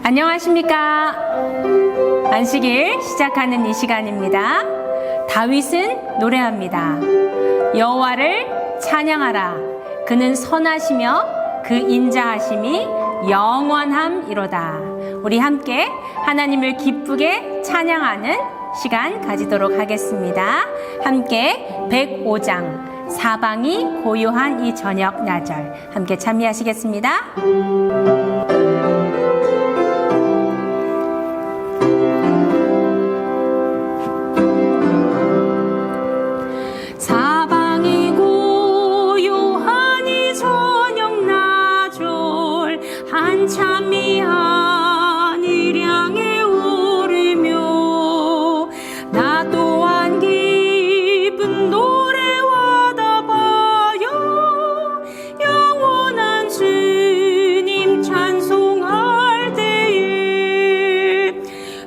안녕하십니까. 안식일 시작하는 이 시간입니다. 다윗은 노래합니다. 여호와를 찬양하라. 그는 선하시며 그 인자하심이 영원함이로다. 우리 함께 하나님을 기쁘게 찬양하는 시간 가지도록 하겠습니다. 함께 105장 사방이 고요한 이 저녁 야절 함께 참여하시겠습니다. 사방이 고요한 이 저녁 야절 한참이 하늘 향해 오르며 나 또한 기쁜 노래하다 봐요 영원한 주님 찬송할 때에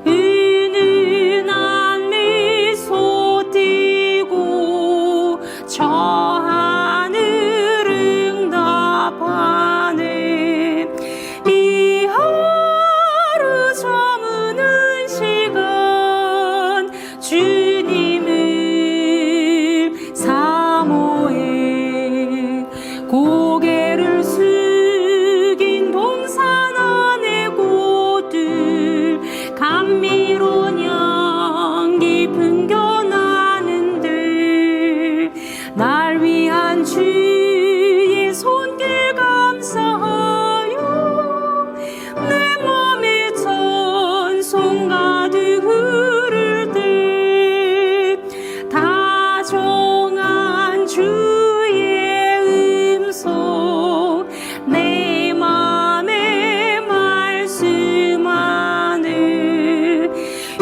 은은한 미소 띠고 저 하늘 응답하네. 이 하루 저무는 시간 주님을 사모해 고개를 숙인 동산 안에 꽃들 감미로운 향기 풍겨나는데 날 위한 주의 손길 감사하여 내 맘에 찬송 가득 흐를 때 다정한 주의 음성 내 맘에 말씀하네.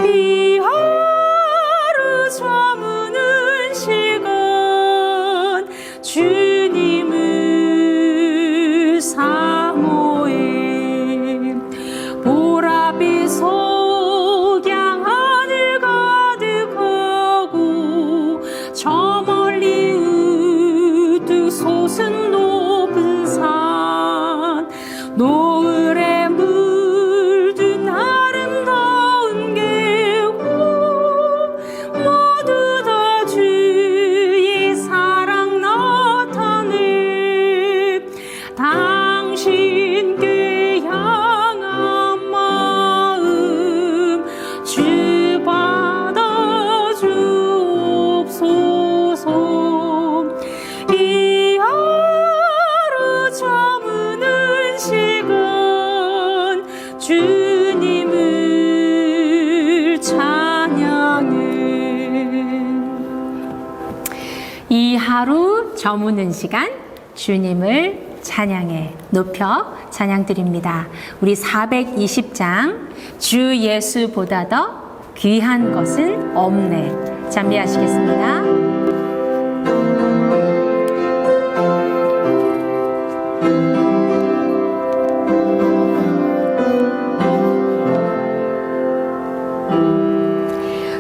이 하루 저무는 시간 주님을 사모해 보랏빛 석양 하늘 가득하고 저 멀리 우뚝 솟은 높은 산 노을에 물든 아름다운 계곡 모두 다 주의 사랑 나타내 당신께 향한 마음 주 받아주옵소서. 이 하루 저무는 시간 주님을 찬양해. 이 하루 저무는 시간 주님을 찬양해 높여 찬양드립니다. 우리 420장 주 예수보다 더 귀한 것은 없네 찬미하시겠습니다.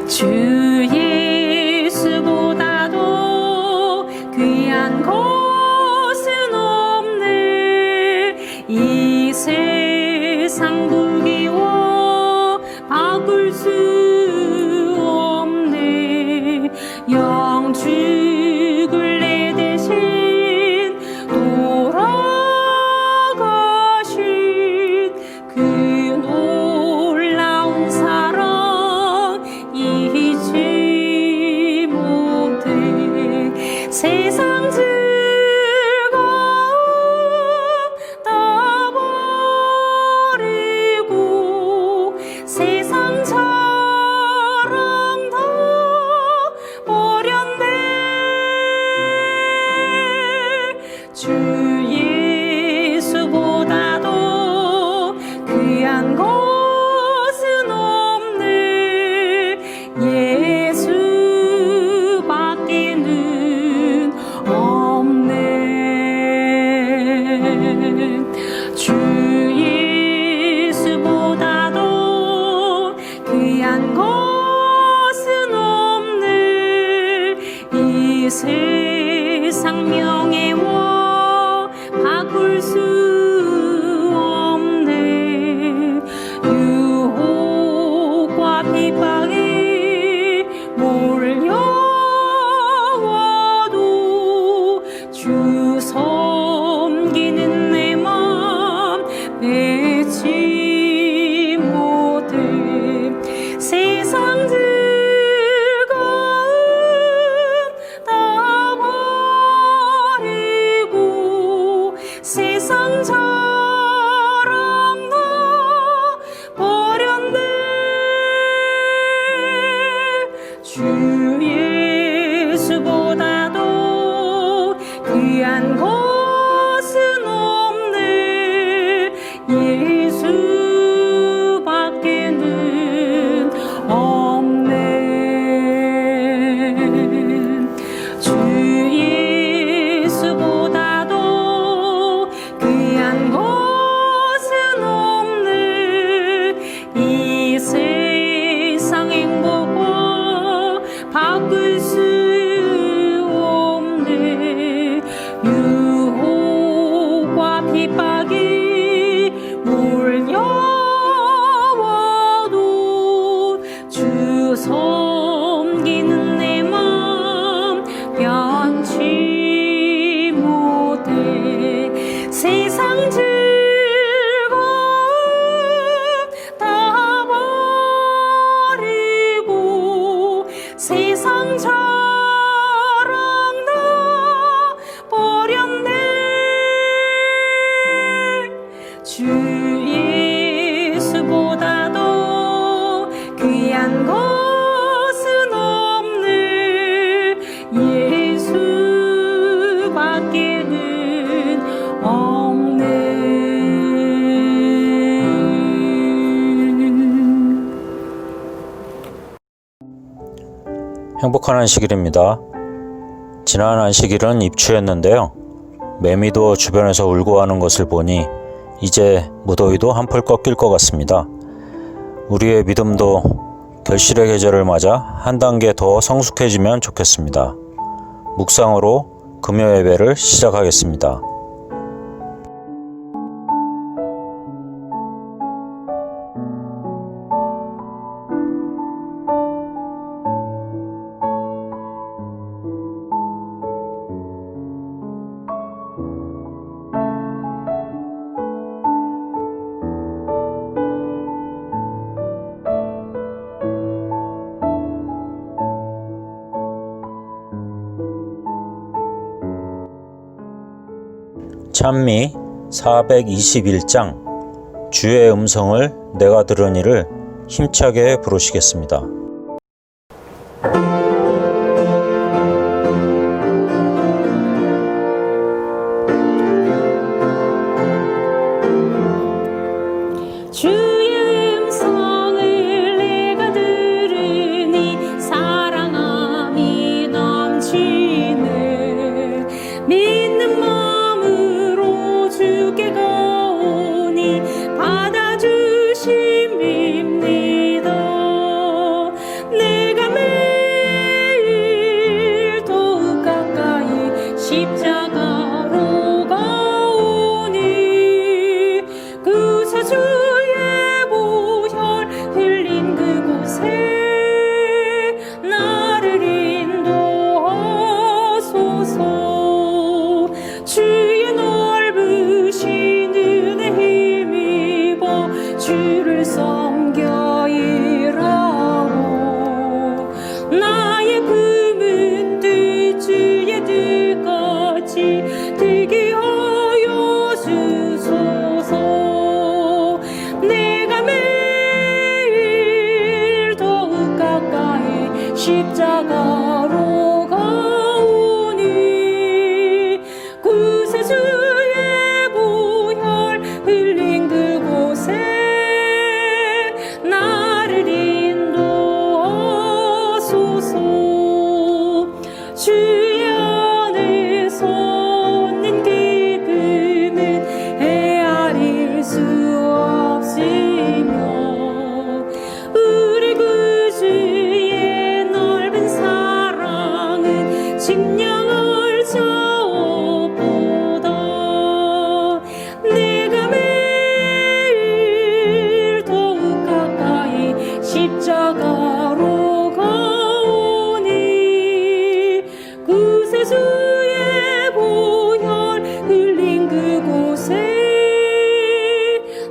주 예수보다도 귀한 것은 없네. 이 세상 부귀와 바꿀 수 없네. 영 죽을 내 대신 돌아가신 그 놀라운 사랑 이제 행복한 안식일입니다. 지난 안식일은 입추였는데요. 매미도 주변에서 울고 하는 것을 보니 이제 무더위도 한풀 꺾일 것 같습니다. 우리의 믿음도 결실의 계절을 맞아 한 단계 더 성숙해지면 좋겠습니다. 묵상으로 금요 예배를 시작하겠습니다. 찬미 421장 주의 음성을 내가 들으니를 힘차게 부르시겠습니다. 주의 음성을 내가 들으니 사랑함이 넘치네. 믿는 마음으로 주께 가오니 받아주심입니다. 내가 매일 더욱 가까이 십자가로 가오니 그새 주의 보혈 흘린 그곳에 나를 인도하소서. 주의 넓으신 은혜 힘입어 주를 섬겨 일하고 나의 품은 뜻 주의 뜻같이 되게 하여 주소서. 내가 매일 더욱 가까이 십자가로 가오니 그새 주의 보혈 흘린 그곳에 나를 인도하소서. 주의 안에 섰는 기쁨은 헤아릴 수 없으며 우리 구주의 넓은 사랑은 측량할 자 없도다. 내가 매일 더욱 가까이 십자가로 가오니 그새 주의 보혈 흘린 그곳에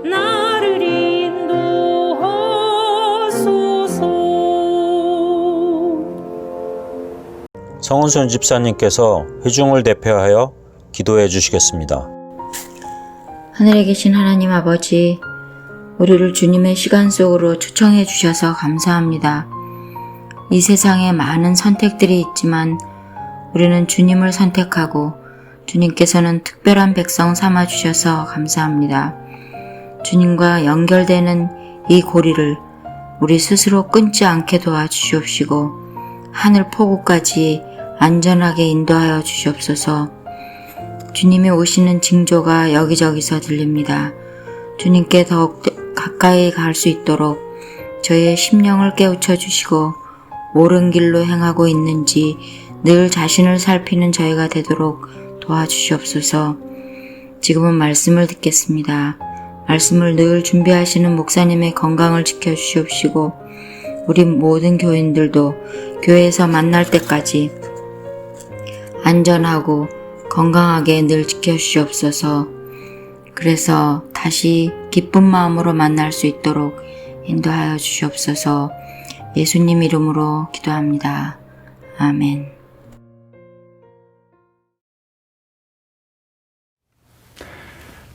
나를 인도하소서. 성은순 집사님께서 회중을 대표하여 기도해 주시겠습니다. 하늘에 계신 하나님 아버지, 우리를 주님의 시간 속으로 초청해 주셔서 감사합니다. 이 세상에 많은 선택들이 있지만 우리는 주님을 선택하고 주님께서는 특별한 백성 삼아 주셔서 감사합니다. 주님과 연결되는 이 고리를 우리 스스로 끊지 않게 도와주시옵시고 하늘 포구까지 안전하게 인도하여 주시옵소서. 주님이 오시는 징조가 여기저기서 들립니다. 주님께 더욱 가까이 갈 수 있도록 저희의 심령을 깨우쳐 주시고 옳은 길로 행하고 있는지 늘 자신을 살피는 저희가 되도록 도와주시옵소서. 지금은 말씀을 듣겠습니다. 말씀을 늘 준비하시는 목사님의 건강을 지켜주시옵시고 우리 모든 교인들도 교회에서 만날 때까지 안전하고 건강하게 늘 지켜주시옵소서. 그래서 다시 기쁜 마음으로 만날 수 있도록 인도하여 주시옵소서. 예수님 이름으로 기도합니다. 아멘.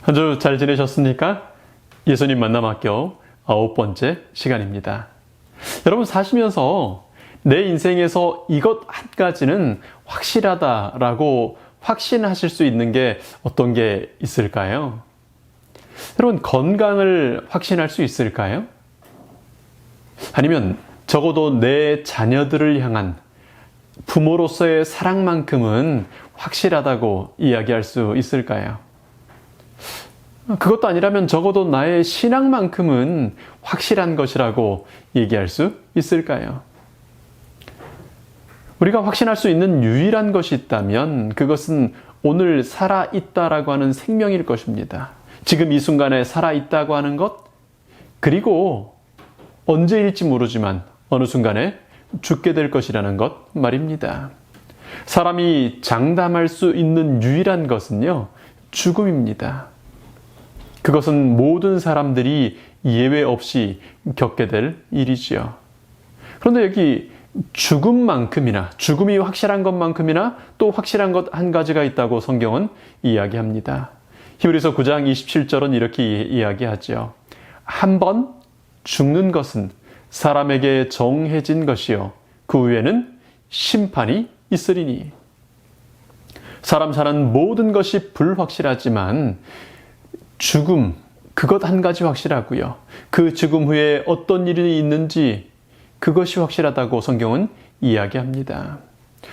한 주 잘 지내셨습니까? 예수님 만남 학교 9번째 시간입니다. 여러분 사시면서 내 인생에서 이것 한 가지는 확실하다라고 확신하실 수 있는 게 어떤 게 있을까요? 여러분 건강을 확신할 수 있을까요? 아니면 적어도 내 자녀들을 향한 부모로서의 사랑만큼은 확실하다고 이야기할 수 있을까요? 그것도 아니라면 적어도 나의 신앙만큼은 확실한 것이라고 얘기할 수 있을까요? 우리가 확신할 수 있는 유일한 것이 있다면 그것은 오늘 살아있다라고 하는 생명일 것입니다. 지금 이 순간에 살아있다고 하는 것, 그리고 언제일지 모르지만 어느 순간에 죽게 될 것이라는 것 말입니다. 사람이 장담할 수 있는 유일한 것은요, 죽음입니다. 그것은 모든 사람들이 예외 없이 겪게 될 일이지요. 그런데 여기 죽음만큼이나, 죽음이 확실한 것만큼이나 또 확실한 것 한 가지가 있다고 성경은 이야기합니다. 히브리서 9장 27절은 이렇게 이야기하죠. 한 번 죽는 것은 사람에게 정해진 것이요 그 후에는 심판이 있으리니. 사람 사는 모든 것이 불확실하지만 죽음, 그것 한 가지 확실하고요. 그 죽음 후에 어떤 일이 있는지 그것이 확실하다고 성경은 이야기합니다.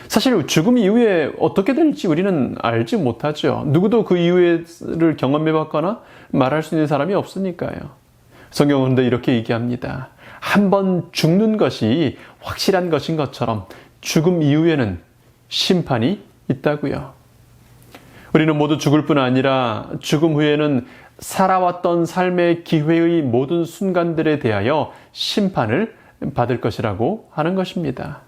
사실 죽음 이후에 어떻게 될지 우리는 알지 못하죠. 누구도 그 이후를 경험해봤거나 말할 수 있는 사람이 없으니까요. 성경은 그런데 이렇게 얘기합니다. 한 번 죽는 것이 확실한 것인 것처럼 죽음 이후에는 심판이 있다고요. 우리는 모두 죽을 뿐 아니라 죽음 후에는 살아왔던 삶의 기회의 모든 순간들에 대하여 심판을 받을 것이라고 하는 것입니다.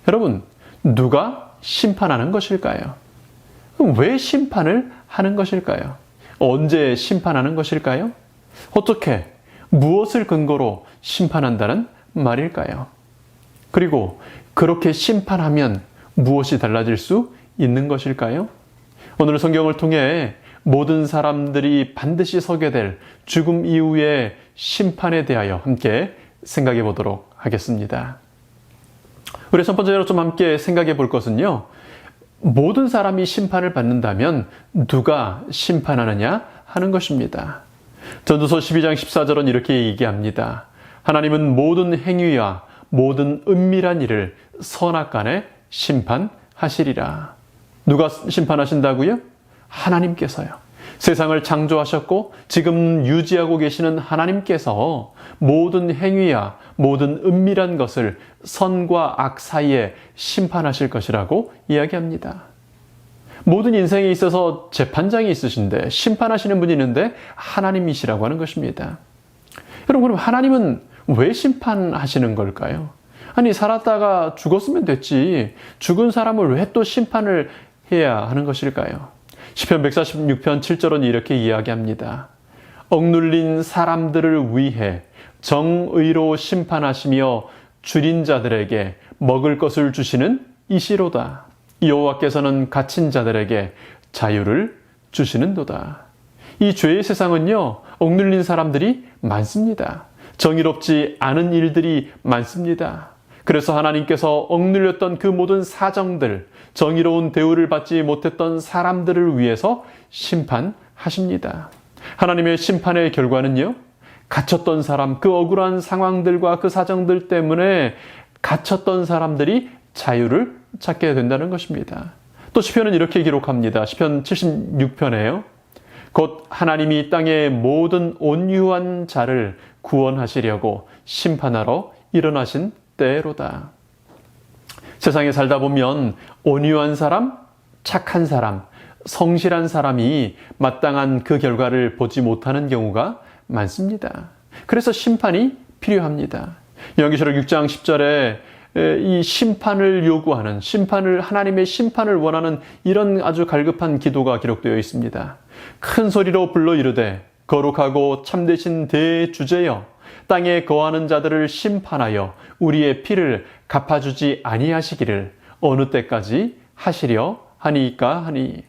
여러분, 누가 심판하는 것일까요? 왜 심판을 하는 것일까요? 언제 심판하는 것일까요? 어떻게, 무엇을 근거로 심판한다는 말일까요? 그리고 그렇게 심판하면 무엇이 달라질 수 있는 것일까요? 오늘 성경을 통해 모든 사람들이 반드시 서게 될 죽음 이후의 심판에 대하여 함께 생각해 보도록 하겠습니다. 우리 첫 번째로 좀 함께 생각해 볼 것은요, 모든 사람이 심판을 받는다면 누가 심판하느냐 하는 것입니다. 전도서 12장 14절은 이렇게 얘기합니다. 하나님은 모든 행위와 모든 은밀한 일을 선악간에 심판하시리라. 누가 심판하신다고요? 하나님께서요. 세상을 창조하셨고 지금 유지하고 계시는 하나님께서 모든 행위와 모든 은밀한 것을 선과 악 사이에 심판하실 것이라고 이야기합니다. 모든 인생에 있어서 재판장이 있으신데, 심판하시는 분이 있는데 하나님이시라고 하는 것입니다. 여러분, 그럼 하나님은 왜 심판하시는 걸까요? 아니, 살았다가 죽었으면 됐지 죽은 사람을 왜 또 심판을 해야 하는 것일까요? 시편 146편 7절은 이렇게 이야기합니다. 억눌린 사람들을 위해 정의로 심판하시며 줄인 자들에게 먹을 것을 주시는 이시로다. 여호와께서는 갇힌 자들에게 자유를 주시는도다. 이 죄의 세상은요, 억눌린 사람들이 많습니다. 정의롭지 않은 일들이 많습니다. 그래서 하나님께서 억눌렸던 그 모든 사정들, 정의로운 대우를 받지 못했던 사람들을 위해서 심판하십니다. 하나님의 심판의 결과는요, 갇혔던 사람, 그 억울한 상황들과 그 사정들 때문에 갇혔던 사람들이 자유를 찾게 된다는 것입니다. 또 시편은 이렇게 기록합니다. 시편 76편에요. 곧 하나님이 땅의 모든 온유한 자를 구원하시려고 심판하러 일어나신 때로다. 세상에 살다 보면 온유한 사람, 착한 사람, 성실한 사람이 마땅한 그 결과를 보지 못하는 경우가 많습니다. 그래서 심판이 필요합니다. 요한계시록 6장 10절에 이 심판을 요구하는, 하나님의 심판을 원하는 이런 아주 갈급한 기도가 기록되어 있습니다. 큰 소리로 불러 이르되 거룩하고 참되신 대주제여, 땅에 거하는 자들을 심판하여 우리의 피를 갚아주지 아니하시기를 어느 때까지 하시려 하니까 하니.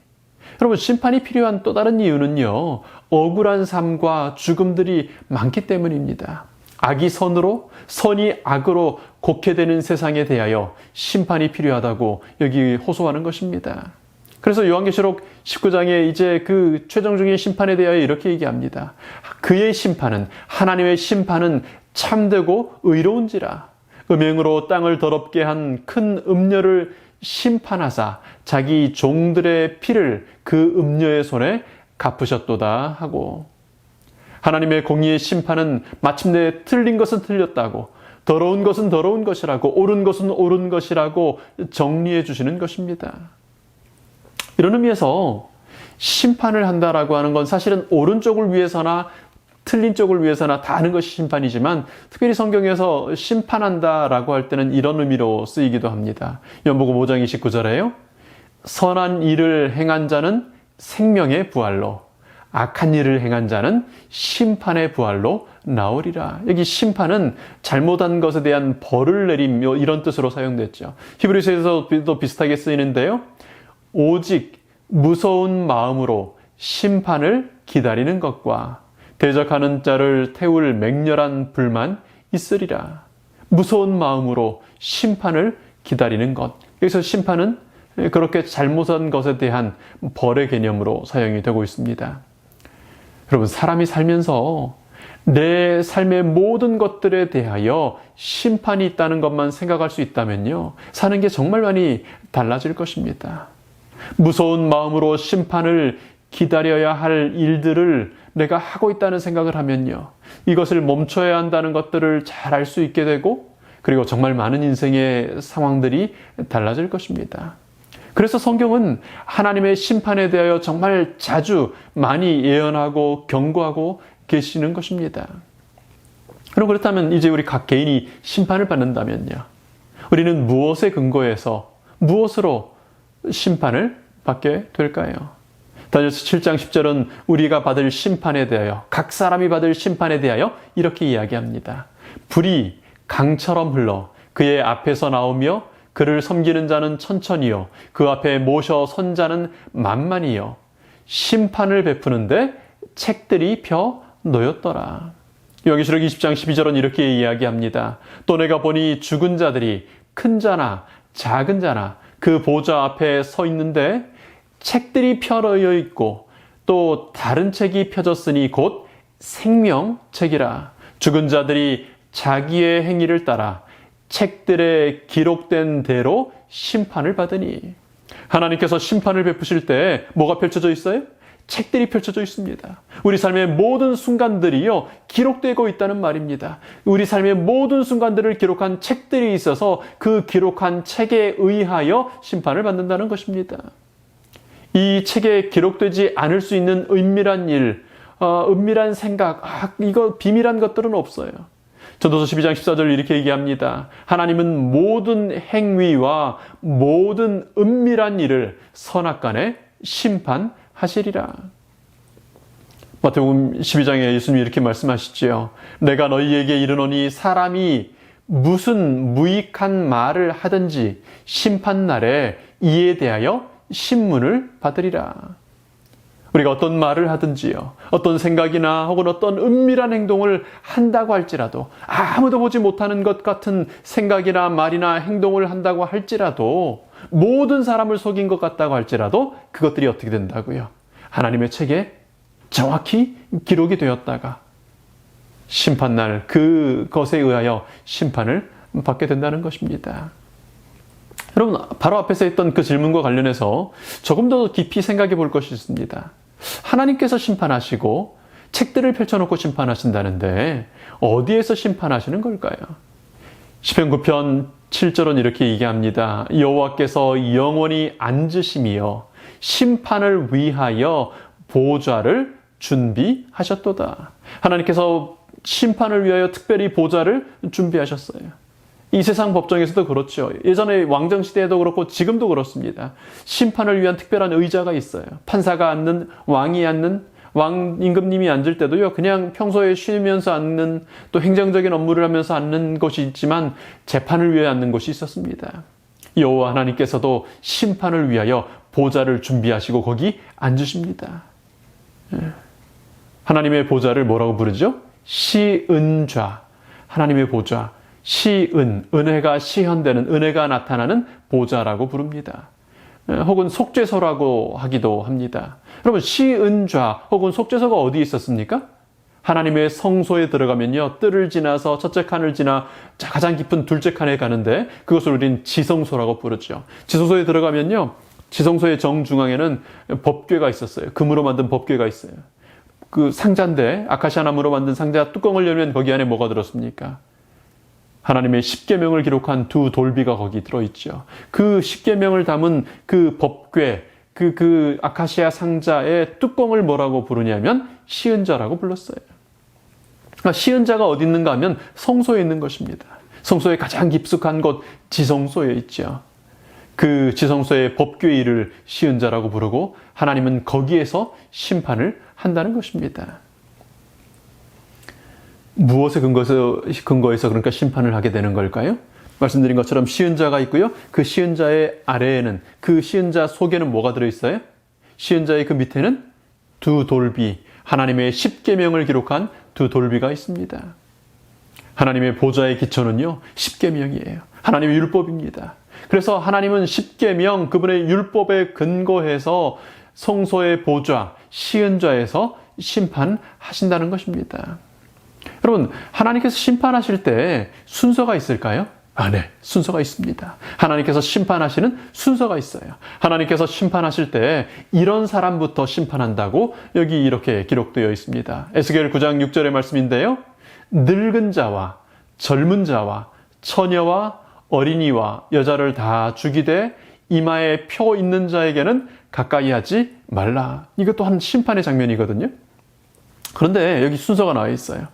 여러분, 심판이 필요한 또 다른 이유는요, 억울한 삶과 죽음들이 많기 때문입니다. 악이 선으로, 선이 악으로 곡해되는 세상에 대하여 심판이 필요하다고 여기 호소하는 것입니다. 그래서 요한계시록 19장에 이제 그 최종적인 심판에 대하여 이렇게 얘기합니다. 그의 심판은, 하나님의 심판은 참되고 의로운지라. 음행으로 땅을 더럽게 한 큰 음녀를 심판하사 자기 종들의 피를 그 음녀의 손에 갚으셨도다 하고, 하나님의 공의의 심판은 마침내 틀린 것은 틀렸다고, 더러운 것은 더러운 것이라고, 옳은 것은 옳은 것이라고 정리해 주시는 것입니다. 이런 의미에서 심판을 한다라고 하는 건 사실은 옳은 쪽을 위해서나 틀린 쪽을 위해서나 다 하는 것이 심판이지만, 특별히 성경에서 심판한다라고 할 때는 이런 의미로 쓰이기도 합니다. 요한복음 5장 29절에요. 선한 일을 행한 자는 생명의 부활로, 악한 일을 행한 자는 심판의 부활로 나오리라. 여기 심판은 잘못한 것에 대한 벌을 내림, 이런 뜻으로 사용됐죠. 히브리서에서도 비슷하게 쓰이는데요. 오직 무서운 마음으로 심판을 기다리는 것과 대적하는 자를 태울 맹렬한 불만 있으리라. 무서운 마음으로 심판을 기다리는 것. 여기서 심판은 그렇게 잘못한 것에 대한 벌의 개념으로 사용이 되고 있습니다. 여러분, 사람이 살면서 내 삶의 모든 것들에 대하여 심판이 있다는 것만 생각할 수 있다면요, 사는 게 정말 많이 달라질 것입니다. 무서운 마음으로 심판을 기다려야 할 일들을 내가 하고 있다는 생각을 하면요, 이것을 멈춰야 한다는 것들을 잘 알 수 있게 되고, 그리고 정말 많은 인생의 상황들이 달라질 것입니다. 그래서 성경은 하나님의 심판에 대하여 정말 자주 많이 예언하고 경고하고 계시는 것입니다. 그럼 그렇다면 이제 우리 각 개인이 심판을 받는다면요, 우리는 무엇에 근거해서 무엇으로 심판을 받게 될까요? 다니엘서 7장 10절은 우리가 받을 심판에 대하여, 각 사람이 받을 심판에 대하여 이렇게 이야기합니다. 불이 강처럼 흘러 그의 앞에서 나오며 그를 섬기는 자는 천천히요, 그 앞에 모셔 선 자는 만만히요, 심판을 베푸는데 책들이 펴 놓였더라. 요한계시록 20장 12절은 이렇게 이야기합니다. 또 내가 보니 죽은 자들이 큰 자나 작은 자나 그 보좌 앞에 서 있는데 책들이 펴놓여 있고 또 다른 책이 펴졌으니 곧 생명책이라. 죽은 자들이 자기의 행위를 따라 책들에 기록된 대로 심판을 받으니. 하나님께서 심판을 베푸실 때 뭐가 펼쳐져 있어요? 책들이 펼쳐져 있습니다. 우리 삶의 모든 순간들이요, 기록되고 있다는 말입니다. 우리 삶의 모든 순간들을 기록한 책들이 있어서 그 기록한 책에 의하여 심판을 받는다는 것입니다. 이 책에 기록되지 않을 수 있는 은밀한 일, 은밀한 생각, 이거 비밀한 것들은 없어요. 전도서 12장 14절 이렇게 얘기합니다. 하나님은 모든 행위와 모든 은밀한 일을 선악간에 심판하시리라. 마태복음 12장에 예수님이 이렇게 말씀하시지요. 내가 너희에게 이르노니 사람이 무슨 무익한 말을 하든지 심판날에 이에 대하여 신문을 받으리라. 우리가 어떤 말을 하든지요, 어떤 생각이나 혹은 어떤 은밀한 행동을 한다고 할지라도, 아무도 보지 못하는 것 같은 생각이나 말이나 행동을 한다고 할지라도, 모든 사람을 속인 것 같다고 할지라도 그것들이 어떻게 된다고요? 하나님의 책에 정확히 기록이 되었다가 심판날 그것에 의하여 심판을 받게 된다는 것입니다. 여러분, 바로 앞에서 했던 그 질문과 관련해서 조금 더 깊이 생각해 볼 것이 있습니다. 하나님께서 심판하시고 책들을 펼쳐놓고 심판하신다는데 어디에서 심판하시는 걸까요? 시편 9편 7절은 이렇게 얘기합니다. 여호와께서 영원히 앉으심이여 심판을 위하여 보좌를 준비하셨도다. 하나님께서 심판을 위하여 특별히 보좌를 준비하셨어요. 이 세상 법정에서도 그렇죠. 예전에 왕정시대에도 그렇고 지금도 그렇습니다. 심판을 위한 특별한 의자가 있어요. 판사가 앉는, 왕이 앉는, 왕 임금님이 앉을 때도요, 그냥 평소에 쉬면서 앉는, 또 행정적인 업무를 하면서 앉는 곳이 있지만 재판을 위해 앉는 곳이 있었습니다. 여호와 하나님께서도 심판을 위하여 보좌를 준비하시고 거기 앉으십니다. 하나님의 보좌를 뭐라고 부르죠? 시은좌. 하나님의 보좌. 시은, 은혜가 시현되는, 은혜가 나타나는 보좌라고 부릅니다. 혹은 속죄소라고 하기도 합니다. 여러분, 시은좌 혹은 속죄소가 어디 있었습니까? 하나님의 성소에 들어가면요, 뜰을 지나서 첫째 칸을 지나 가장 깊은 둘째 칸에 가는데 그것을 우리는 지성소라고 부르죠. 지성소에 들어가면요, 지성소의 정중앙에는 법궤가 있었어요. 금으로 만든 법궤가 있어요. 그 상자인데, 아카시아 나무로 만든 상자 뚜껑을 열면 거기 안에 뭐가 들었습니까? 하나님의 십계명을 기록한 두 돌비가 거기 들어있죠. 그 십계명을 담은 그 법궤, 그 아카시아 상자의 뚜껑을 뭐라고 부르냐면 시은자라고 불렀어요. 시은자가 어디 있는가 하면 성소에 있는 것입니다. 성소의 가장 깊숙한 곳 지성소에 있죠. 그 지성소의 법궤를 시은자라고 부르고 하나님은 거기에서 심판을 한다는 것입니다. 무엇에 근거해서 그러니까 심판을 하게 되는 걸까요? 말씀드린 것처럼 시은자가 있고요. 그 시은자의 아래에는, 그 시은자 속에는 뭐가 들어있어요? 시은자의 그 밑에는 두 돌비, 하나님의 십계명을 기록한 두 돌비가 있습니다. 하나님의 보좌의 기초는요, 십계명이에요. 하나님의 율법입니다. 그래서 하나님은 십계명, 그분의 율법에 근거해서 성소의 보좌, 시은자에서 심판하신다는 것입니다. 여러분, 하나님께서 심판하실 때 순서가 있을까요? 네, 순서가 있습니다. 하나님께서 심판하시는 순서가 있어요. 하나님께서 심판하실 때 이런 사람부터 심판한다고 여기 이렇게 기록되어 있습니다. 에스겔 9장 6절의 말씀인데요. 늙은 자와 젊은 자와 처녀와 어린이와 여자를 다 죽이되 이마에 표 있는 자에게는 가까이 하지 말라. 이것도 한 심판의 장면이거든요. 그런데 여기 순서가 나와 있어요.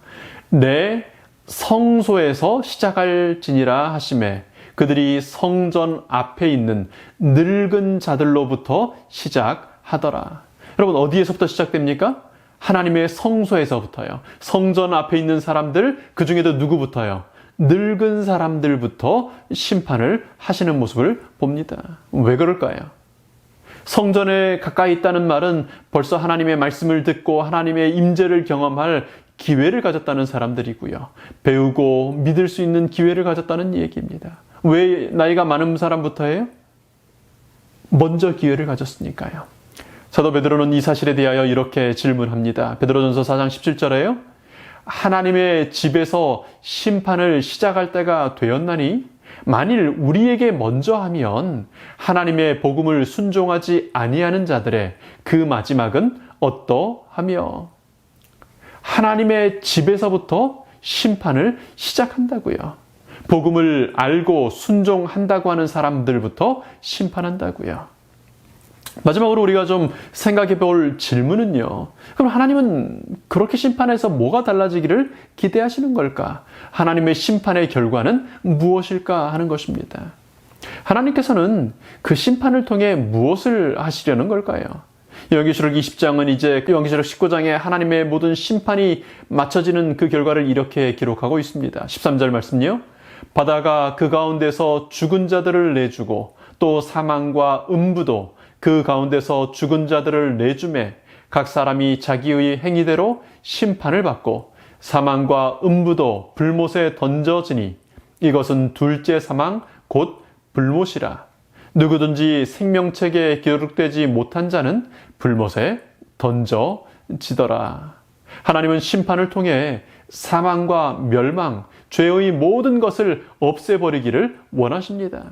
내 성소에서 시작할지니라 하심에 그들이 성전 앞에 있는 늙은 자들로부터 시작하더라. 여러분, 어디에서부터 시작됩니까? 하나님의 성소에서부터요. 성전 앞에 있는 사람들, 그 중에도 누구부터요? 늙은 사람들부터 심판을 하시는 모습을 봅니다. 왜 그럴까요? 성전에 가까이 있다는 말은 벌써 하나님의 말씀을 듣고 하나님의 임재를 경험할 기회를 가졌다는 사람들이고요. 배우고 믿을 수 있는 기회를 가졌다는 얘기입니다. 왜 나이가 많은 사람부터예요? 먼저 기회를 가졌으니까요. 사도 베드로는 이 사실에 대하여 이렇게 질문합니다. 베드로전서 4장 17절에요. 하나님의 집에서 심판을 시작할 때가 되었나니 만일 우리에게 먼저 하면 하나님의 복음을 순종하지 아니하는 자들의 그 마지막은 어떠하며 하나님의 집에서부터 심판을 시작한다고요. 복음을 알고 순종한다고 하는 사람들부터 심판한다고요. 마지막으로 우리가 좀 생각해 볼 질문은요. 그럼 하나님은 그렇게 심판해서 뭐가 달라지기를 기대하시는 걸까? 하나님의 심판의 결과는 무엇일까 하는 것입니다. 하나님께서는 그 심판을 통해 무엇을 하시려는 걸까요? 요한계시록 20장은 이제 요한계시록 19장에 하나님의 모든 심판이 맞춰지는 그 결과를 이렇게 기록하고 있습니다. 13절 말씀요. 바다가 그 가운데서 죽은 자들을 내주고 또 사망과 음부도 그 가운데서 죽은 자들을 내주매 각 사람이 자기의 행위대로 심판을 받고 사망과 음부도 불못에 던져지니 이것은 둘째 사망 곧 불못이라. 누구든지 생명책에 기록되지 못한 자는 불못에 던져지더라. 하나님은 심판을 통해 사망과 멸망, 죄의 모든 것을 없애버리기를 원하십니다.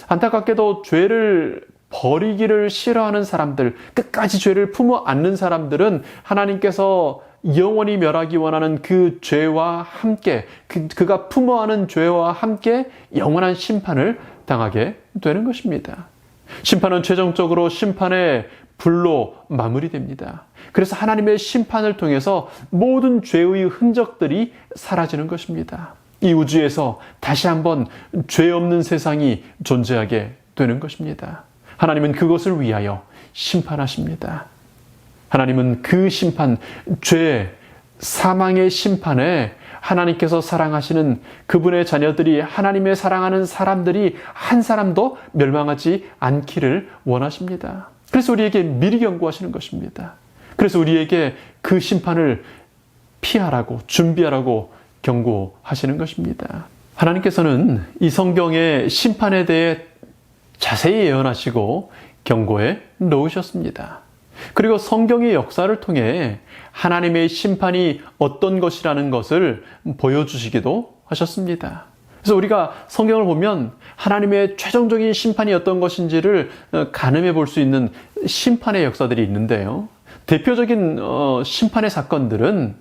안타깝게도 죄를 버리기를 싫어하는 사람들, 끝까지 죄를 품어 안는 사람들은 하나님께서 영원히 멸하기 원하는 그 죄와 함께, 그가 품어 안은 죄와 함께 영원한 심판을 당하게 되는 것입니다. 심판은 최종적으로 심판의 불로 마무리됩니다. 그래서 하나님의 심판을 통해서 모든 죄의 흔적들이 사라지는 것입니다. 이 우주에서 다시 한번 죄 없는 세상이 존재하게 되는 것입니다. 하나님은 그것을 위하여 심판하십니다. 하나님은 그 심판, 죄, 사망의 심판에 하나님께서 사랑하시는 그분의 자녀들이, 하나님의 사랑하는 사람들이 한 사람도 멸망하지 않기를 원하십니다. 그래서 우리에게 미리 경고하시는 것입니다. 그래서 우리에게 그 심판을 피하라고, 준비하라고 경고하시는 것입니다. 하나님께서는 이 성경의 심판에 대해 자세히 예언하시고 경고해 놓으셨습니다. 그리고 성경의 역사를 통해 하나님의 심판이 어떤 것이라는 것을 보여주시기도 하셨습니다. 그래서 우리가 성경을 보면 하나님의 최종적인 심판이 어떤 것인지를 가늠해 볼 수 있는 심판의 역사들이 있는데요. 대표적인 심판의 사건들은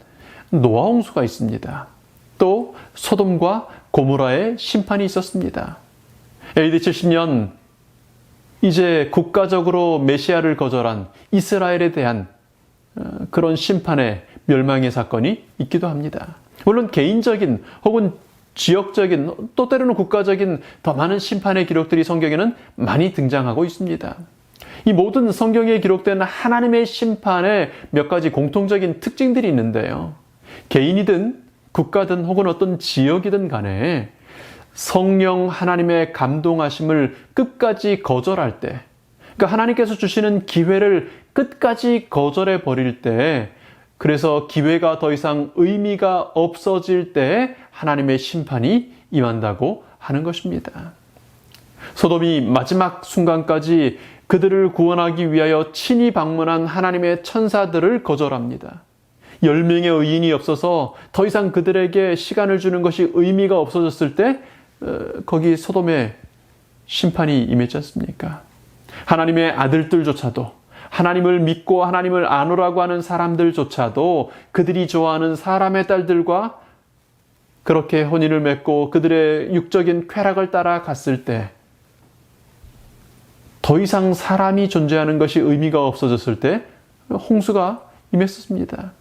노아 홍수가 있습니다. 또 소돔과 고모라의 심판이 있었습니다. AD 70년 이제 국가적으로 메시아를 거절한 이스라엘에 대한 그런 심판의 멸망의 사건이 있기도 합니다. 물론 개인적인 혹은 지역적인 또 때로는 국가적인 더 많은 심판의 기록들이 성경에는 많이 등장하고 있습니다. 이 모든 성경에 기록된 하나님의 심판의 몇 가지 공통적인 특징들이 있는데요. 개인이든 국가든 혹은 어떤 지역이든 간에 성령 하나님의 감동하심을 끝까지 거절할 때, 그러니까 하나님께서 주시는 기회를 끝까지 거절해 버릴 때, 그래서 기회가 더 이상 의미가 없어질 때 하나님의 심판이 임한다고 하는 것입니다. 소돔이 마지막 순간까지 그들을 구원하기 위하여 친히 방문한 하나님의 천사들을 거절합니다. 10명의 의인이 없어서 더 이상 그들에게 시간을 주는 것이 의미가 없어졌을 때 거기 소돔에 심판이 임했지 않습니까? 하나님의 아들들조차도, 하나님을 믿고 하나님을 아노라고 하는 사람들조차도 그들이 좋아하는 사람의 딸들과 그렇게 혼인을 맺고 그들의 육적인 쾌락을 따라 갔을 때, 더 이상 사람이 존재하는 것이 의미가 없어졌을 때 홍수가 임했습니다.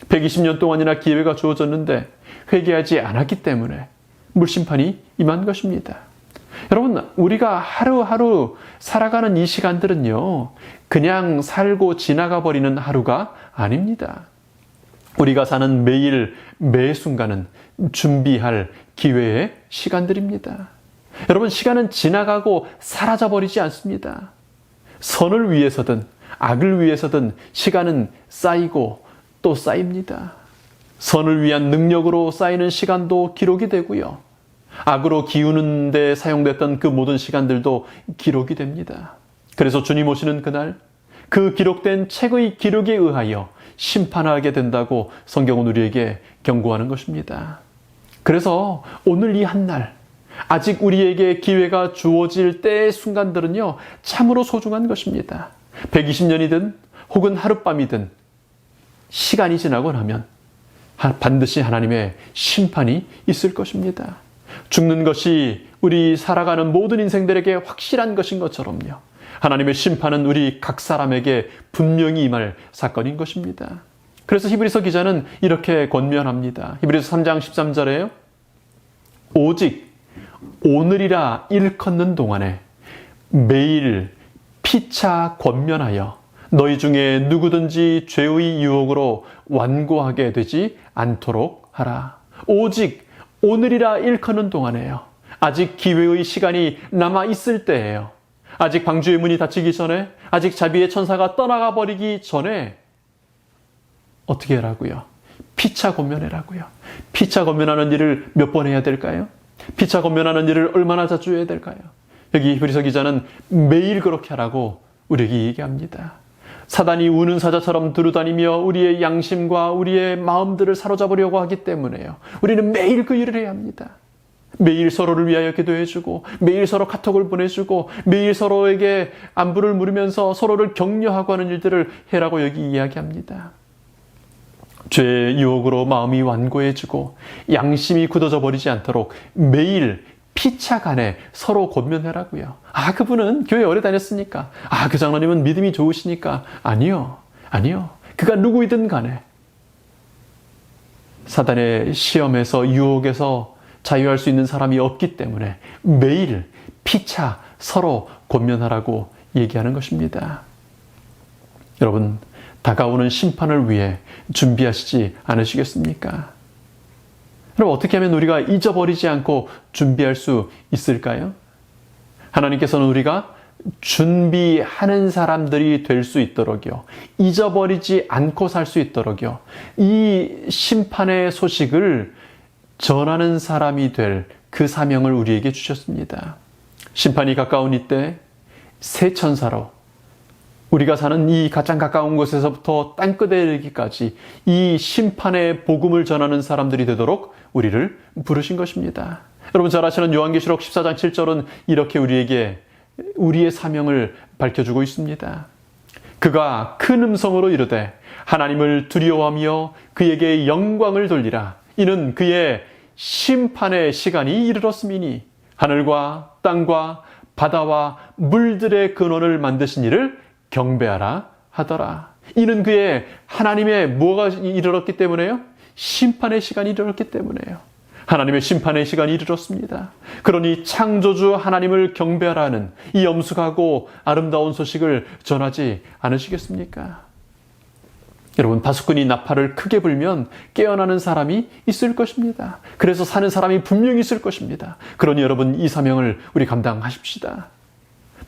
120년 동안이나 기회가 주어졌는데 회개하지 않았기 때문에 물심판이 임한 것입니다. 여러분, 우리가 하루하루 살아가는 이 시간들은요, 그냥 살고 지나가 버리는 하루가 아닙니다. 우리가 사는 매일 매 순간은 준비할 기회의 시간들입니다. 여러분, 시간은 지나가고 사라져 버리지 않습니다. 선을 위해서든 악을 위해서든 시간은 쌓이고 또 쌓입니다. 선을 위한 능력으로 쌓이는 시간도 기록이 되고요. 악으로 기우는 데 사용됐던 그 모든 시간들도 기록이 됩니다. 그래서 주님 오시는 그날, 그 기록된 책의 기록에 의하여 심판하게 된다고 성경은 우리에게 경고하는 것입니다. 그래서 오늘 이 한날, 아직 우리에게 기회가 주어질 때의 순간들은요, 참으로 소중한 것입니다. 120년이든 혹은 하룻밤이든 시간이 지나고 나면 반드시 하나님의 심판이 있을 것입니다. 죽는 것이 우리 살아가는 모든 인생들에게 확실한 것인 것처럼요, 하나님의 심판은 우리 각 사람에게 분명히 임할 사건인 것입니다. 그래서 히브리서 기자는 이렇게 권면합니다. 히브리서 3장 13절에요. 오직 오늘이라 일컫는 동안에 매일 피차 권면하여 너희 중에 누구든지 죄의 유혹으로 완고하게 되지 않도록 하라. 오직 오늘이라 일컫는 동안에요. 아직 기회의 시간이 남아 있을 때예요. 아직 방주의 문이 닫히기 전에, 아직 자비의 천사가 떠나가 버리기 전에 어떻게 하라고요? 피차 권면하라고요. 피차 권면하는 일을 몇 번 해야 될까요? 피차 권면하는 일을 얼마나 자주 해야 될까요? 여기 히브리서 기자는 매일 그렇게 하라고 우리에게 얘기합니다. 사단이 우는 사자처럼 두루다니며 우리의 양심과 우리의 마음들을 사로잡으려고 하기 때문에요. 우리는 매일 그 일을 해야 합니다. 매일 서로를 위하여 기도해주고, 매일 서로 카톡을 보내주고, 매일 서로에게 안부를 물으면서 서로를 격려하고 하는 일들을 해라고 여기 이야기합니다. 죄의 유혹으로 마음이 완고해지고 양심이 굳어져 버리지 않도록 매일 피차간에 서로 권면하라고요. 아, 그분은 교회 오래 다녔으니까. 아, 그 장로님은 믿음이 좋으시니까. 아니요. 그가 누구이든 간에 사단의 시험에서, 유혹에서 자유할 수 있는 사람이 없기 때문에 매일 피차 서로 권면하라고 얘기하는 것입니다. 여러분, 다가오는 심판을 위해 준비하시지 않으시겠습니까? 그럼 어떻게 하면 우리가 잊어버리지 않고 준비할 수 있을까요? 하나님께서는 우리가 준비하는 사람들이 될 수 있도록요, 잊어버리지 않고 살 수 있도록요, 이 심판의 소식을 전하는 사람이 될 그 사명을 우리에게 주셨습니다. 심판이 가까운 이때 새 천사로 우리가 사는 이 가장 가까운 곳에서부터 땅끝에 이르기까지 이 심판의 복음을 전하는 사람들이 되도록 우리를 부르신 것입니다. 여러분 잘 아시는 요한계시록 14장 7절은 이렇게 우리에게 우리의 사명을 밝혀주고 있습니다. 그가 큰 음성으로 이르되 하나님을 두려워하며 그에게 영광을 돌리라. 이는 그의 심판의 시간이 이르렀음이니 하늘과 땅과 바다와 물들의 근원을 만드신 이를 경배하라 하더라. 이는 그의 하나님의 뭐가 이르렀기 때문에요? 심판의 시간이 이르렀기 때문에요. 하나님의 심판의 시간이 이르렀습니다. 그러니 창조주 하나님을 경배하라는 이 엄숙하고 아름다운 소식을 전하지 않으시겠습니까? 여러분, 파수꾼이 나팔을 크게 불면 깨어나는 사람이 있을 것입니다. 그래서 사는 사람이 분명히 있을 것입니다. 그러니 여러분, 이 사명을 우리 감당하십시다.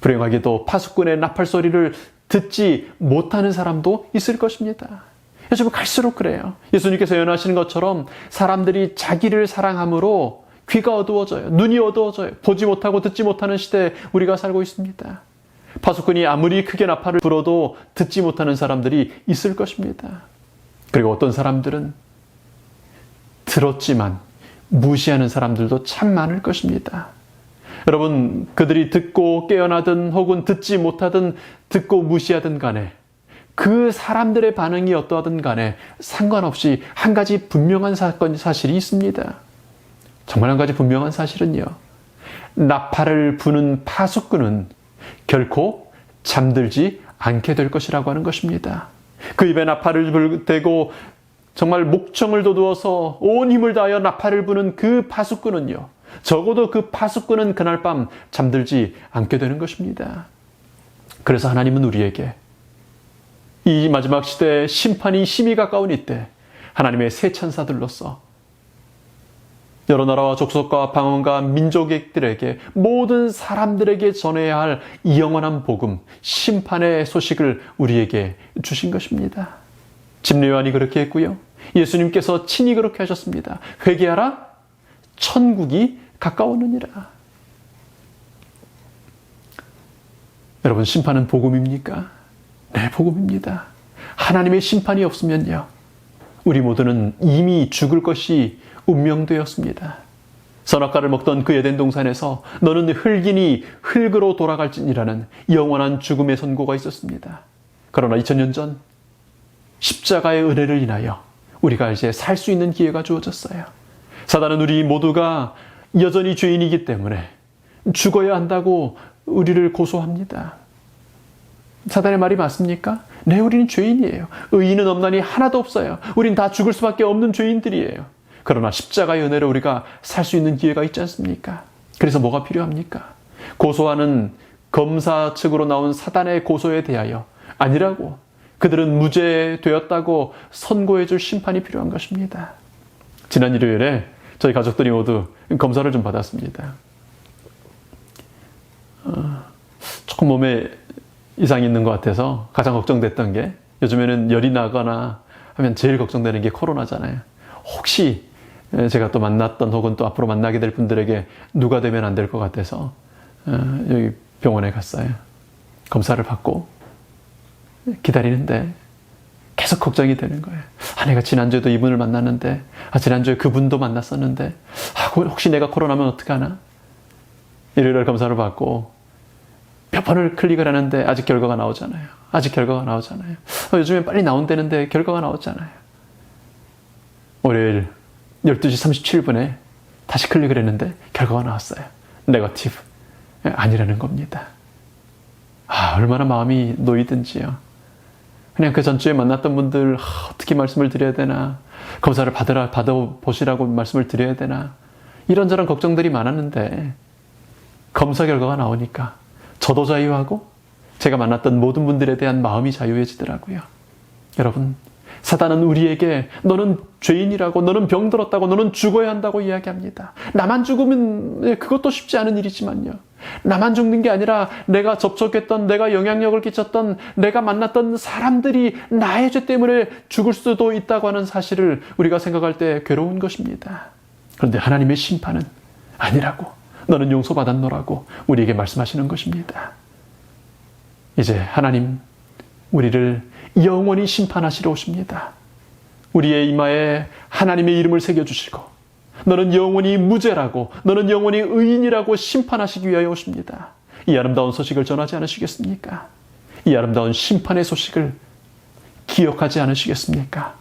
불행하게도 파수꾼의 나팔 소리를 듣지 못하는 사람도 있을 것입니다. 요즘 갈수록 그래요. 예수님께서 예언하시는 것처럼 사람들이 자기를 사랑함으로 귀가 어두워져요. 눈이 어두워져요. 보지 못하고 듣지 못하는 시대에 우리가 살고 있습니다. 파수꾼이 아무리 크게 나팔을 불어도 듣지 못하는 사람들이 있을 것입니다. 그리고 어떤 사람들은 들었지만 무시하는 사람들도 참 많을 것입니다. 여러분, 그들이 듣고 깨어나든 혹은 듣지 못하든 듣고 무시하든 간에 그 사람들의 반응이 어떠하든 간에 상관없이 한 가지 분명한 사실이 있습니다. 정말 한 가지 분명한 사실은요. 나팔을 부는 파수꾼은 결코 잠들지 않게 될 것이라고 하는 것입니다. 그 입에 나팔을 대고 정말 목청을 돋우어서 온 힘을 다하여 나팔을 부는 그 파수꾼은요. 적어도 그 파수꾼은 그날 밤 잠들지 않게 되는 것입니다. 그래서 하나님은 우리에게 이 마지막 시대에 심판이 심히 가까운 이때 하나님의 새 천사들로서 여러 나라와 족속과 방언과 민족들에게 모든 사람들에게 전해야 할 이 영원한 복음, 심판의 소식을 우리에게 주신 것입니다. 집례요한이 그렇게 했고요. 예수님께서 친히 그렇게 하셨습니다. 회개하라, 천국이 가까웠느니라. 여러분, 심판은 복음입니까? 네, 복음입니다. 하나님의 심판이 없으면요, 우리 모두는 이미 죽을 것이 운명되었습니다. 선악과를 먹던 그 에덴 동산에서 너는 흙이니 흙으로 돌아갈지니라는 영원한 죽음의 선고가 있었습니다. 그러나 2000년 전 십자가의 은혜를 인하여 우리가 이제 살 수 있는 기회가 주어졌어요. 사단은 우리 모두가 여전히 죄인이기 때문에 죽어야 한다고 우리를 고소합니다. 사단의 말이 맞습니까? 네, 우리는 죄인이에요. 의인은 없나니 하나도 없어요. 우린 다 죽을 수밖에 없는 죄인들이에요. 그러나 십자가의 은혜로 우리가 살 수 있는 기회가 있지 않습니까? 그래서 뭐가 필요합니까? 고소하는 검사 측으로 나온 사단의 고소에 대하여 아니라고, 그들은 무죄되었다고 선고해 줄 심판이 필요한 것입니다. 지난 일요일에 저희 가족들이 모두 검사를 좀 받았습니다. 조금 몸에 이상이 있는 것 같아서 가장 걱정됐던 게, 요즘에는 열이 나거나 하면 제일 걱정되는 게 코로나잖아요. 혹시 제가 또 만났던 혹은 또 앞으로 만나게 될 분들에게 누가 되면 안 될 것 같아서 여기 병원에 갔어요. 검사를 받고 기다리는데 계속 걱정이 되는 거예요. 내가 지난주에도 이분을 만났는데, 지난주에 그분도 만났었는데, 혹시 내가 코로나면 어떡하나? 일요일 검사를 받고 몇 번을 클릭을 하는데 아직 결과가 나오잖아요. 요즘엔 빨리 나온다는데 결과가 나왔잖아요. 월요일 12시 37분에 다시 클릭을 했는데 결과가 나왔어요. 네거티브. 아니라는 겁니다. 얼마나 마음이 놓이든지요. 그냥 그 전주에 만났던 분들 어떻게 말씀을 드려야 되나, 검사를 받아보시라고 말씀을 드려야 되나, 이런저런 걱정들이 많았는데 검사 결과가 나오니까 저도 자유하고 제가 만났던 모든 분들에 대한 마음이 자유해지더라고요. 여러분, 사단은 우리에게 너는 죄인이라고, 너는 병들었다고, 너는 죽어야 한다고 이야기합니다. 나만 죽으면 그것도 쉽지 않은 일이지만요. 나만 죽는 게 아니라 내가 접촉했던, 내가 영향력을 끼쳤던, 내가 만났던 사람들이 나의 죄 때문에 죽을 수도 있다고 하는 사실을 우리가 생각할 때 괴로운 것입니다. 그런데 하나님의 심판은 아니라고, 너는 용서받았노라고 우리에게 말씀하시는 것입니다. 이제 하나님, 우리를 영원히 심판하시러 오십니다. 우리의 이마에 하나님의 이름을 새겨주시고 너는 영원히 무죄라고 너는 영원히 의인이라고 심판하시기 위하여 오십니다. 이 아름다운 소식을 전하지 않으시겠습니까? 이 아름다운 심판의 소식을 기억하지 않으시겠습니까?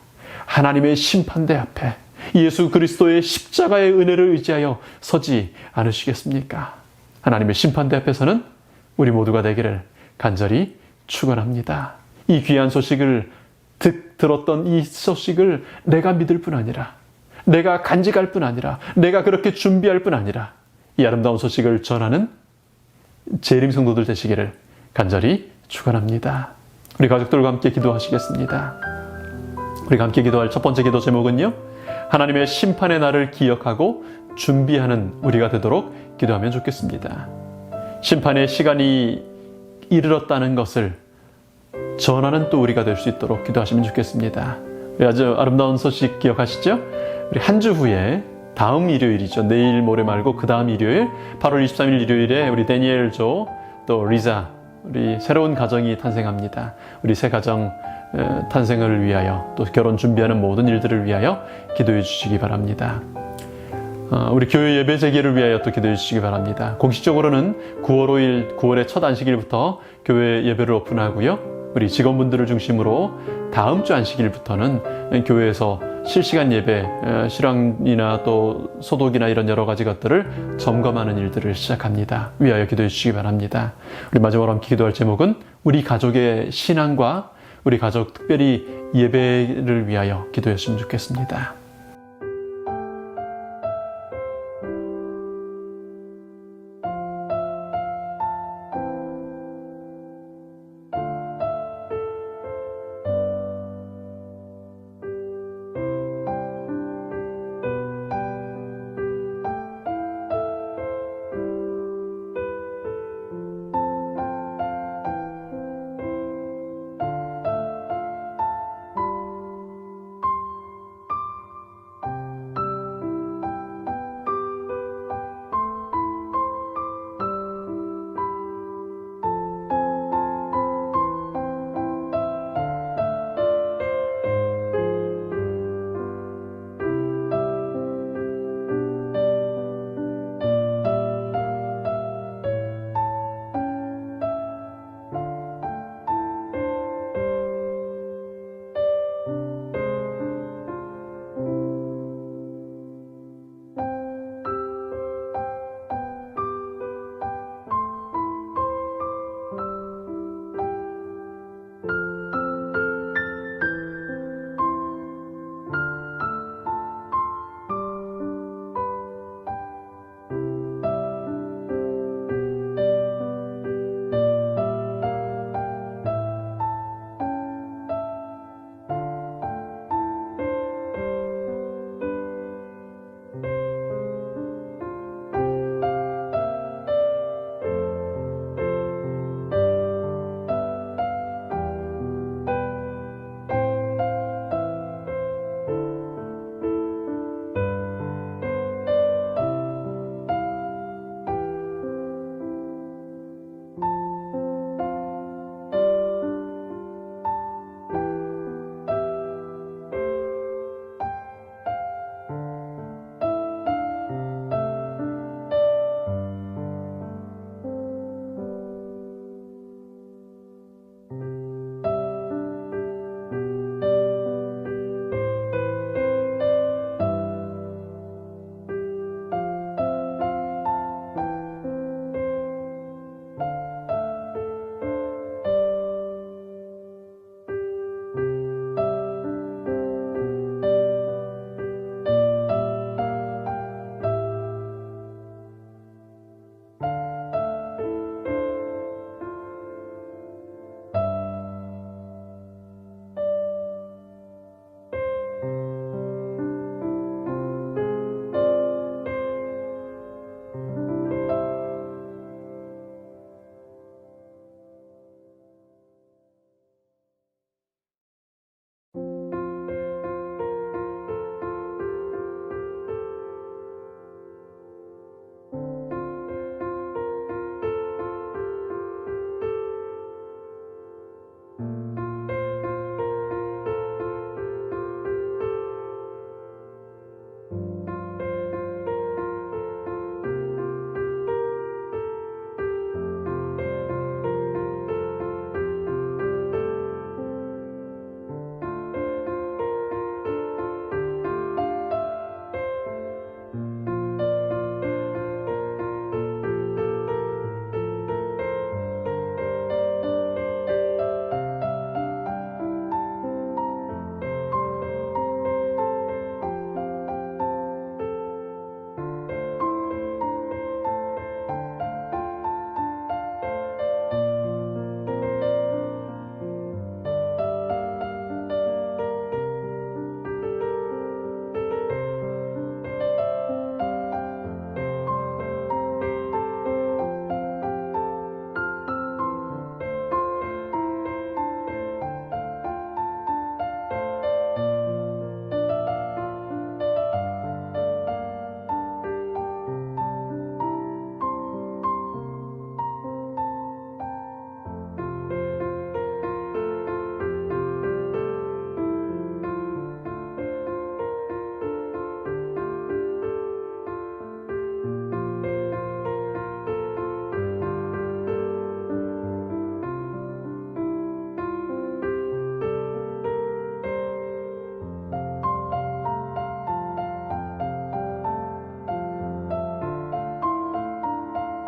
하나님의 심판대 앞에 예수 그리스도의 십자가의 은혜를 의지하여 서지 않으시겠습니까? 하나님의 심판대 앞에서는 우리 모두가 되기를 간절히 축원합니다. 이 귀한 소식을 들었던 이 소식을 내가 믿을 뿐 아니라 내가 간직할 뿐 아니라 내가 그렇게 준비할 뿐 아니라 이 아름다운 소식을 전하는 재림 성도들 되시기를 간절히 축원합니다. 우리 가족들과 함께 기도하시겠습니다. 우리가 함께 기도할 첫 번째 기도 제목은요, 하나님의 심판의 날을 기억하고 준비하는 우리가 되도록 기도하면 좋겠습니다. 심판의 시간이 이르렀다는 것을 전하는 또 우리가 될 수 있도록 기도하시면 좋겠습니다. 우리 아주 아름다운 소식 기억하시죠? 우리 한 주 후에 다음 일요일이죠. 내일 모레 말고 그 다음 일요일 8월 23일 일요일에 우리 데니엘 조 또 리자 우리 새로운 가정이 탄생합니다. 우리 새 가정 탄생을 위하여 또 결혼 준비하는 모든 일들을 위하여 기도해 주시기 바랍니다. 우리 교회 예배 재개를 위하여 또 기도해 주시기 바랍니다. 공식적으로는 9월 5일 9월의 첫 안식일부터 교회 예배를 오픈하고요. 우리 직원분들을 중심으로 다음 주 안식일부터는 교회에서 실시간 예배, 실황이나 또 소독이나 이런 여러 가지 것들을 점검하는 일들을 시작합니다. 위하여 기도해 주시기 바랍니다. 우리 마지막으로 함께 기도할 제목은 우리 가족의 신앙과 우리 가족 특별히 예배를 위하여 기도했으면 좋겠습니다.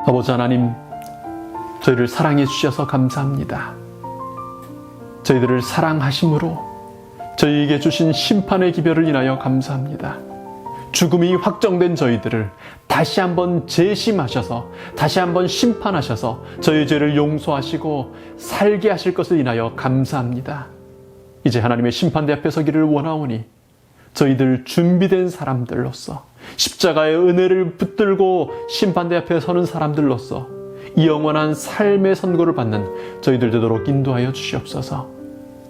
아버지 하나님, 저희를 사랑해 주셔서 감사합니다. 저희들을 사랑하심으로 저희에게 주신 심판의 기별을 인하여 감사합니다. 죽음이 확정된 저희들을 다시 한번 재심하셔서 다시 한번 심판하셔서 저희 죄를 용서하시고 살게 하실 것을 인하여 감사합니다. 이제 하나님의 심판대 앞에 서기를 원하오니 저희들 준비된 사람들로서 십자가의 은혜를 붙들고 심판대 앞에 서는 사람들로서 이 영원한 삶의 선고를 받는 저희들 되도록 인도하여 주시옵소서.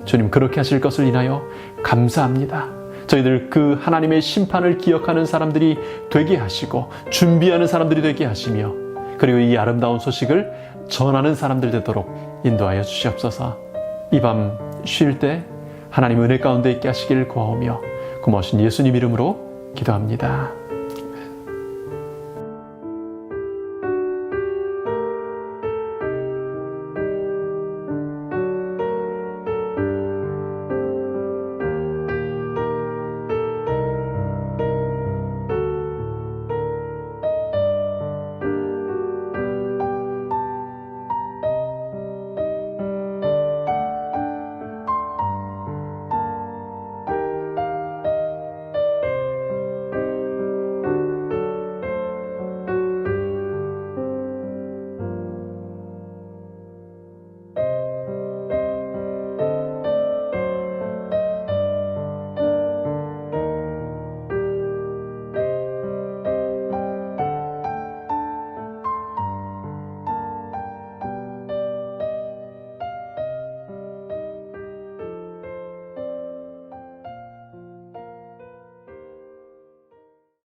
주님, 그렇게 하실 것을 인하여 감사합니다. 저희들 그 하나님의 심판을 기억하는 사람들이 되게 하시고 준비하는 사람들이 되게 하시며 그리고 이 아름다운 소식을 전하는 사람들 되도록 인도하여 주시옵소서. 이 밤 쉴 때 하나님 은혜 가운데 있게 하시길 구하오며 고마우신 예수님 이름으로 기도합니다.